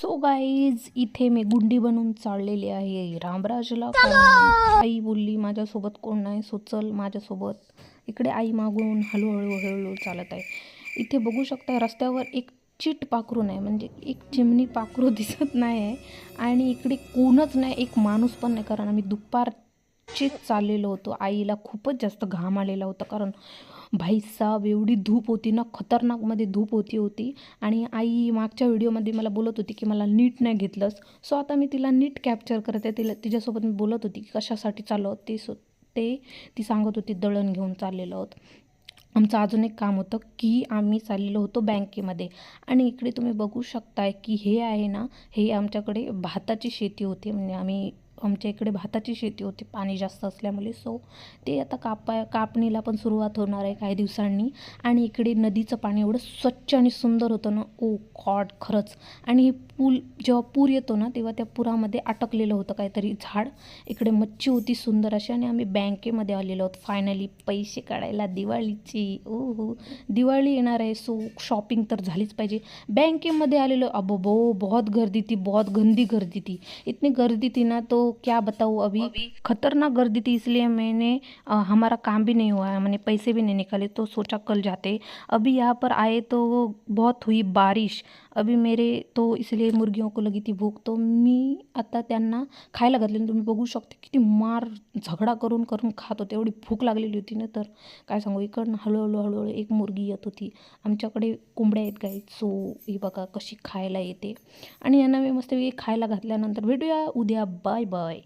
So guys इथे मी गुंडी बनवून चाललेली आहे रामराजला. कारण आई बोलली माझ्यासोबत कोण नाही, सो चल माझ्यासोबत. इकडे आई मागून हळूहळू हळूहळू चालत आहे. इथे बघू शकता रस्त्यावर एक चिट पाखरू नाही, म्हणजे एक चिमणी पाखरू दिसत नाही आहे. आणि इकडे कोणच नाही, एक माणूस पण नाही. कारण आम्ही दुपारचीच चाललेलो होतो. आईला खूपच जास्त घाम आलेला होता. कारण भाईसाब एवढी धूप होती ना, खतरनाकमध्ये धूप होती. आणि आई मागच्या व्हिडिओमध्ये मला बोलत होती की मला नीट नाही घेतलंस. सो आता मी तिला नीट कॅप्चर करते. तिच्यासोबत मी बोलत होती की कशासाठी चाललो आहोत ती सांगत होती दळण घेऊन चाललेलो आहोत. आमचं अजून एक काम होतं की आम्ही चाललेलो होतो बँकेमध्ये. आणि इकडे तुम्ही बघू शकताय की हे आहे ना, हे आमच्याकडे भाताची शेती होती. म्हणजे आमच्या इकडे भाताची शेती होती पाणी जास्त असल्यामुळे. सो ते आता कापणीला पण सुरुवात होणार आहे काही दिवसांनी. आणि इकडे नदीचं पाणी एवढं स्वच्छ आणि सुंदर होतं ना, ओ गॉड खरंच. आणि जेव्हा पूर येतो ना, तेव्हा त्या पुरामध्ये अटकलेलं होतं काहीतरी झाड. इकडे मच्छी होती सुंदर अशी. आणि आम्ही बँकेमध्ये आलेलो आहोत फायनली पैसे काढायला दिवाळीची. हो, दिवाळी येणार आहे, सो शॉपिंग तर झालीच पाहिजे. बँकेमध्ये आलेलो, अबो बहुत गर्दी थी, बहुत गंदी गर्दी थी. इतनी गर्दी थी ना, तो क्या बताऊँ अभी खतरनाक गर्दी थी. इसलिए मैंने हमारा काम भी नहीं हुआ है, मैंने पैसे भी नहीं निकाले, तो सोचा कल जाते. अभी यहाँ पर आए तो बहुत हुई बारिश. अभी मेरे तो इसलिए मुर्गियों को लगी थी भूक. तो मी आता त्यांना खायला घातले. तुम्ही बघू शकता किती मार झगडा करून खात होते. एवढी भूक लागलेली होती ना, तर काय सांगू. इकडनं हळूहळू एक मुर्गी येत होती. आमच्याकडे कोंबड्या आहेत गाईत. सो ही बघा कशी खायला येते. आणि यांना मी मस्तपैकी खायला घातल्यानंतर भेटूया उद्या. Bye bye.